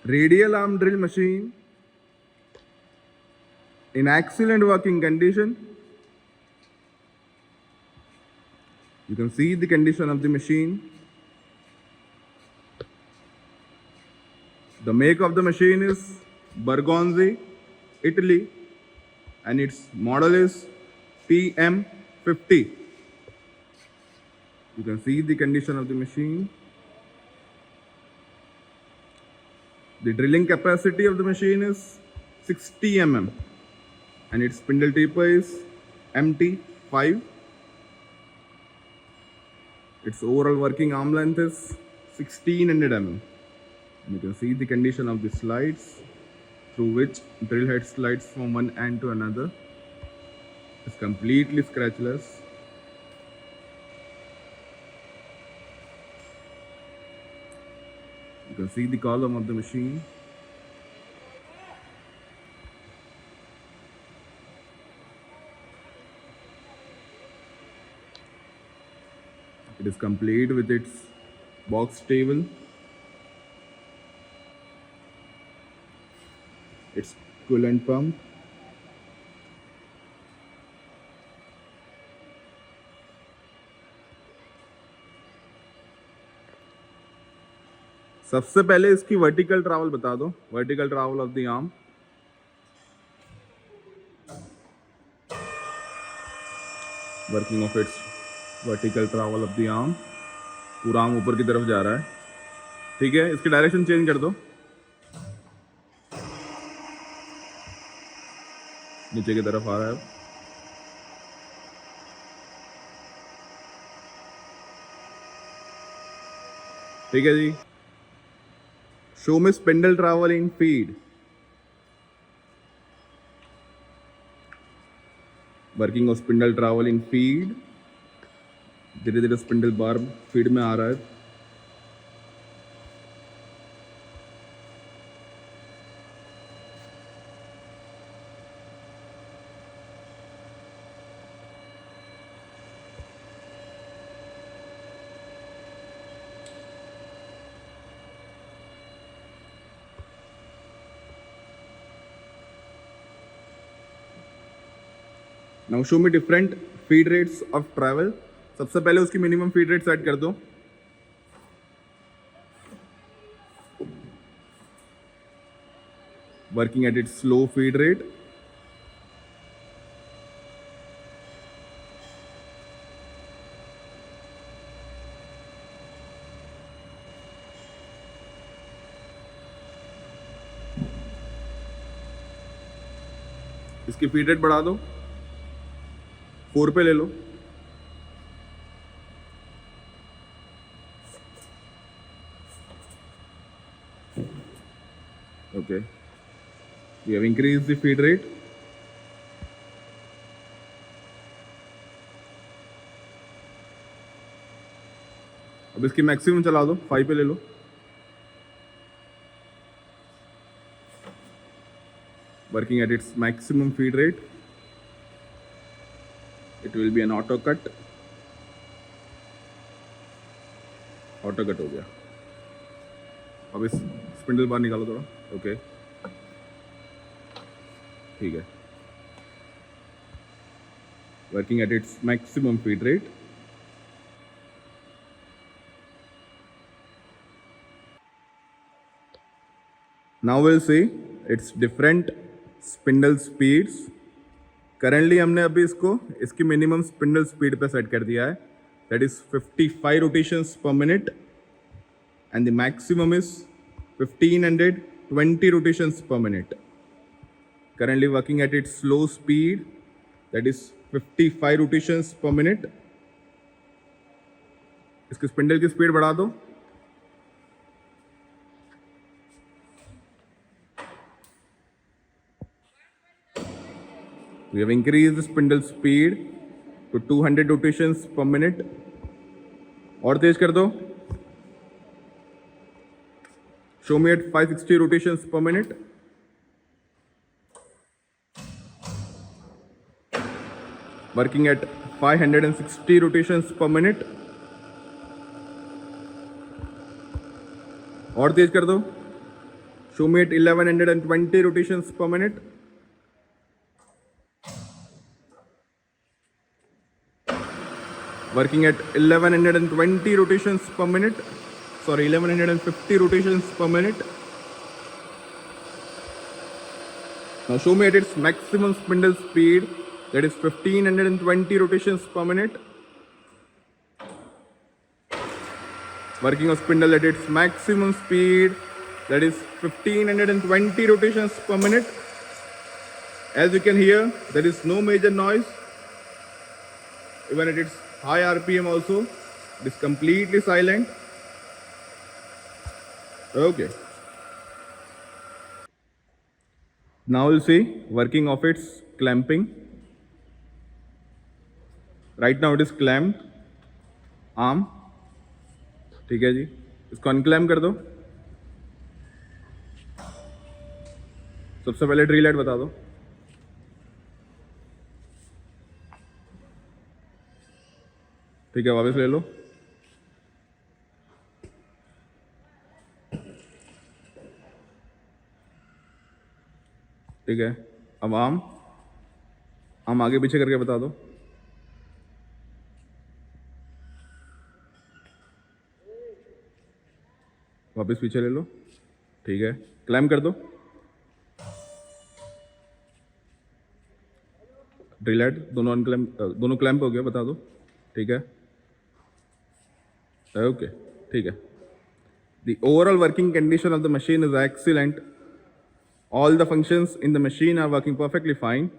Radial arm drill machine in excellent working condition. You can see the condition of the machine. The make of the machine is Bergonzi, Italy, and its model is PM50. You can see the condition of the machine. The drilling capacity of the machine is 60 mm and its spindle taper is MT5. Its overall working arm length is 1600 mm. And you can see the condition of the slides through which drill head slides from one end to another. It's completely scratchless. You can see the column of the machine. It is complete with its box table, its coolant pump, सबसे पहले इसकी vertical travel बता दो. Vertical travel of the arm. Working of its vertical travel of the arm. पूरा arm ऊपर की तरफ जा रहा है. ठीक है, इसकी डायरेक्शन चेंज कर दो. नीचे की तरफ आ रहा है. ठीक है जी. Show me spindle travel in feed. Working of spindle travel in feed. धीरे धीरे स्पिंडल बार फीड में आ रहा है. Now show me different feed rates of travel. सबसे पहले उसकी मिनिमम फीड रेट सेट कर दो. Working at its slow feed rate. इसकी फीड रेट बढ़ा दो. 4 पे ले लो. Okay, we have increased the feed rate. अब इसकी मैक्सिमम चला दो. 5 पे ले लो. Working at its maximum feed rate. It will be an auto cut. Auto cut हो गया. अब इस स्पिंडल बार निकालो थोड़ा. ओके, ठीक है. Working at its maximum feed rate. Now will see it's different spindle speeds. Currently हमने अभी इसकी मिनिमम स्पिंडल स्पीड पे सेट कर दिया है. दैट इज 55 रोटेशंस पर minute and the maximum is 1520 rotations per minute. Currently working at its slow speed, that is 55 rotations per minute. इसकी spindle की स्पीड बढ़ा दो. We have increased the spindle speed to 200 rotations per minute. और तेज कर दो. Show me at 560 rotations per minute. Working at 560 rotations per minute. और तेज कर दो. Show me at 1120 rotations per minute. Working at 1120 rotations per minute. Sorry, 1150 rotations per minute. Now show me at its maximum spindle speed, that is 1520 rotations per minute. Working a spindle at its maximum speed, that is 1520 rotations per minute. As you can hear, there is no major noise. Even at its high RPM also, it is completely silent. Okay. Now we'll see working of its clamping. Right now it is clamped. Arm. ठीक है जी, इसको अनक्लैम्प कर दो. सबसे पहले drill head बता दो. ठीक है, वापस ले लो. ठीक है, अब आम आगे पीछे करके बता दो. वापस पीछे ले लो. ठीक है, क्लैम्प कर दो. ड्रिल हेड दोनों अनक्लैम्प, दोनों क्लैम्प हो गया, बता दो. ठीक है, ओके. ठीक है. The overall working condition of the machine is excellent. All the functions in the machine are working perfectly fine.